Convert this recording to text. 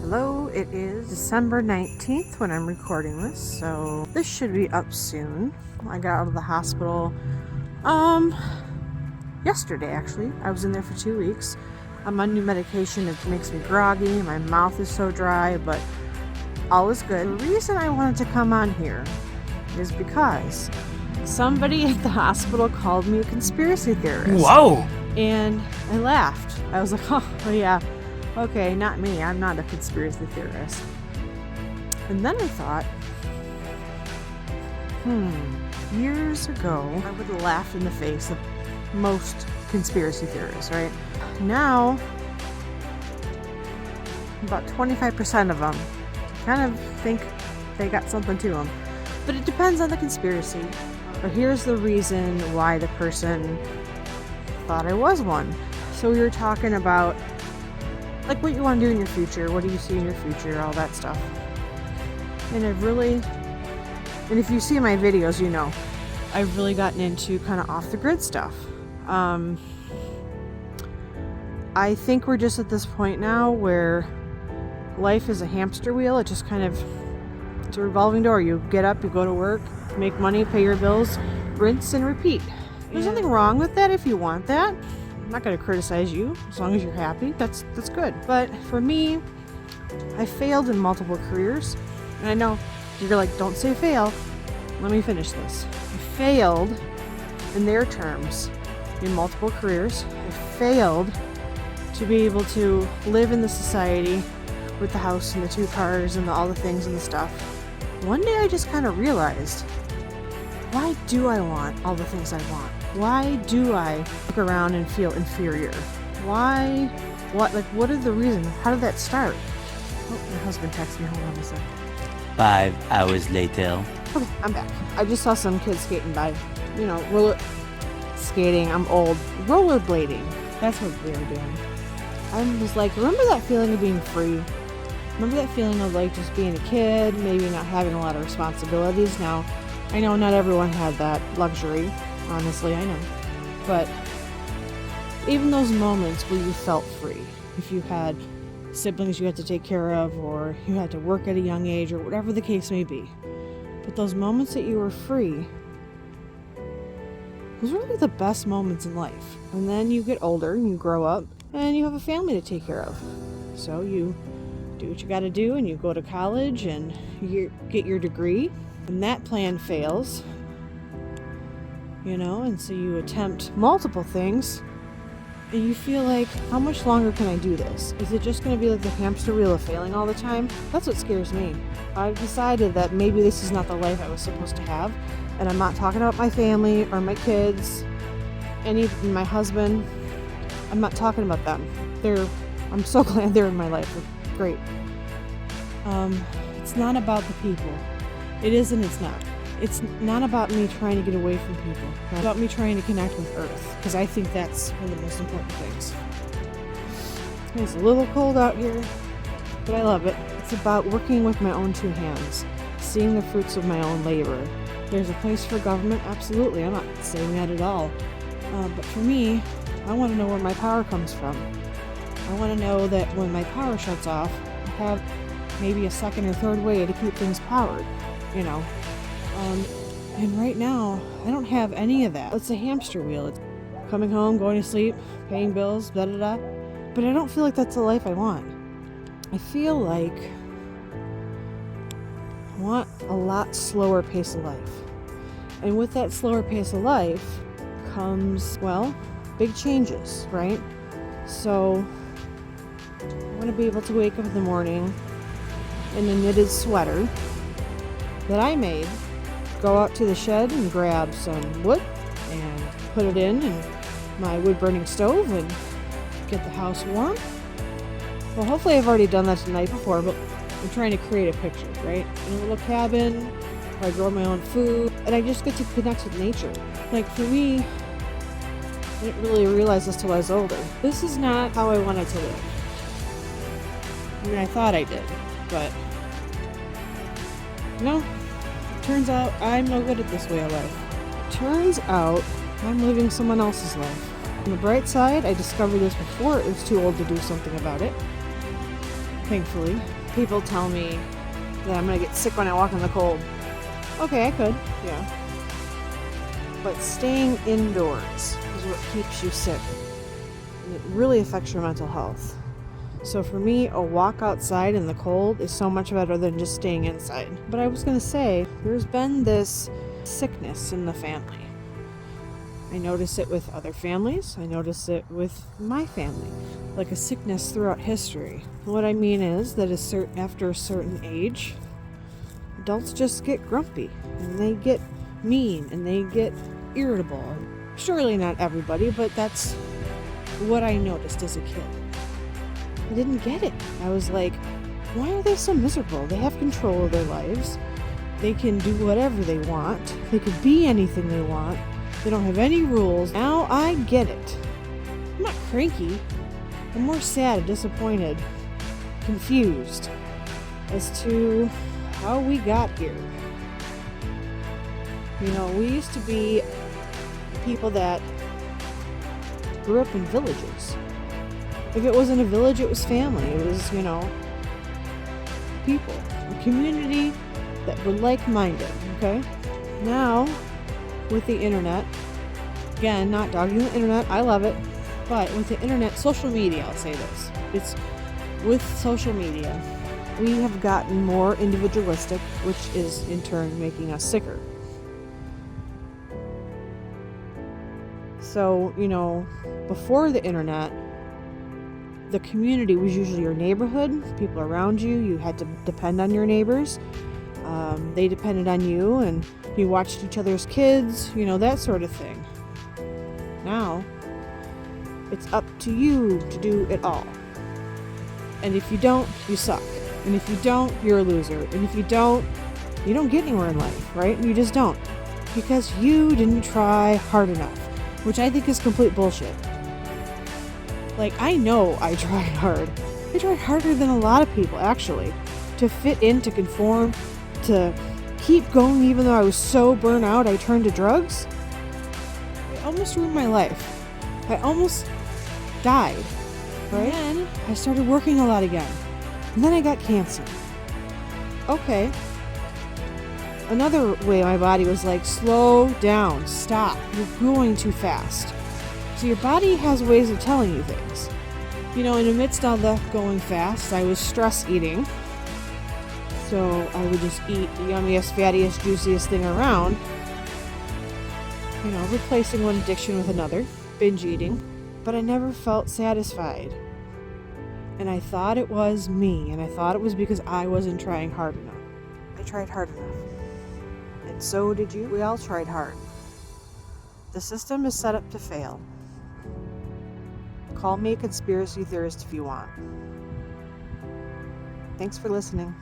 Hello, it is December 19th when I'm recording this, so this should be up soon. I got out of the hospital yesterday actually. I was in there for 2 weeks. I'm on new medication. It makes me groggy, my mouth is so dry, but all is good. The reason I wanted to come on here is because somebody at the hospital called me a conspiracy theorist. Whoa! And I laughed. I was like, oh yeah, okay, not me. I'm not a conspiracy theorist. And then I thought, years ago, I would have laughed in the face of most conspiracy theorists, right? Now, about 25% of them kind of think they got something to them. But it depends on the conspiracy. But here's the reason why the person thought I was one. So we were talking about like what you want to do in your future, what do you see in your future, all that stuff. And if you see my videos, you know, I've really gotten into kind of off the grid stuff. I think we're just at this point now where life is a hamster wheel. It just kind of, it's a revolving door. You get up, you go to work, make money, pay your bills, rinse and repeat. There's nothing wrong with that if you want that. I'm not going to criticize you as long as you're happy. That's good. But for me, I failed in multiple careers. And I know you're like, don't say fail. Let me finish this. I failed in their terms in multiple careers. I failed to be able to live in the society with the house and the 2 cars and all the things and the stuff. One day I just kind of realized, why do I want all the things I want? Why do I look around and feel inferior? Why? What are the reasons? How did that start? Oh, my husband texted me. Hold on a second. 5 hours later. Okay, I'm back. I just saw some kids skating by. You know, roller skating. I'm old. Rollerblading. That's what they were doing. I was like, remember that feeling of being free? Remember that feeling of like just being a kid, maybe not having a lot of responsibilities? Now, I know not everyone had that luxury. Honestly, I know. But even those moments where you felt free, if you had siblings you had to take care of, or you had to work at a young age, or whatever the case may be, but those moments that you were free, those were really the best moments in life. And then you get older and you grow up and you have a family to take care of. So you do what you got to do and you go to college and you get your degree, and that plan fails. You know, and so you attempt multiple things and you feel like, how much longer can I do this? Is it just going to be like the hamster wheel of failing all the time? That's what scares me. I've decided that maybe this is not the life I was supposed to have, and I'm not talking about my family or my kids, even my husband. I'm not talking about them. I'm so glad they're in my life. They're great. It's not about the people. It is and it's not. It's not about me trying to get away from people. It's about me trying to connect with Earth, because I think that's one of the most important things. It's a little cold out here, but I love it. It's about working with my own 2 hands, seeing the fruits of my own labor. There's a place for government, absolutely. I'm not saying that at all. But for me, I want to know where my power comes from. I want to know that when my power shuts off, I have maybe a second or third way to keep things powered, you know. And right now, I don't have any of that. It's a hamster wheel. It's coming home, going to sleep, paying bills, da-da-da. But I don't feel like that's the life I want. I feel like I want a lot slower pace of life. And with that slower pace of life comes, well, big changes, right? So I want to be able to wake up in the morning in a knitted sweater that I made, go out to the shed and grab some wood and put it in my wood burning stove and get the house warm. Well, hopefully I've already done that the night before, but I'm trying to create a picture, right? In a little cabin where I grow my own food and I just get to connect with nature. Like for me, I didn't really realize this till I was older. This is not how I wanted to live. I mean, I thought I did, but no. Turns out I'm no good at this way of life. Turns out I'm living someone else's life. On the bright side, I discovered this before it was too old to do something about it. thankfully. People tell me that I'm going to get sick when I walk in the cold. Okay, I could, yeah. But staying indoors is what keeps you sick. And it really affects your mental health. So for me, a walk outside in the cold is so much better than just staying inside. But I was going to say, there's been this sickness in the family. I notice it with other families. I notice it with my family, like a sickness throughout history. What I mean is that after a certain age, adults just get grumpy and they get mean and they get irritable. Surely not everybody, but that's what I noticed as a kid. I didn't get it. I was like, why are they so miserable? They have control of their lives. They can do whatever they want. They can be anything they want. They don't have any rules. Now I get it. I'm not cranky. I'm more sad, disappointed, confused as to how we got here. You know, we used to be people that grew up in villages. If it wasn't a village, it was family. It was, people. A community that were like-minded, okay? Now, with the internet, again, not dogging the internet, I love it, but with the internet, social media, I'll say this. It's with social media, we have gotten more individualistic, which is in turn making us sicker. So, before the internet, the community was usually your neighborhood, people around you. You had to depend on your neighbors. They depended on you, and you watched each other's kids, that sort of thing. Now, it's up to you to do it all. And if you don't, you suck. And if you don't, you're a loser. And if you don't get anywhere in life, right? You just don't. Because you didn't try hard enough, which I think is complete bullshit. Like, I know I tried hard. I tried harder than a lot of people, actually, to fit in, to conform, to keep going even though I was so burnt out I turned to drugs. It almost ruined my life. I almost died, right? And then I started working a lot again. And then I got cancer. Okay. Another way my body was like, slow down, stop, you're going too fast. So your body has ways of telling you things. Amidst all the going fast, I was stress eating. So I would just eat the yummiest, fattiest, juiciest thing around. Replacing one addiction with another, binge eating. But I never felt satisfied. And I thought it was me, and I thought it was because I wasn't trying hard enough. I tried hard enough. And so did you. We all tried hard. The system is set up to fail. Call me a conspiracy theorist if you want. Thanks for listening.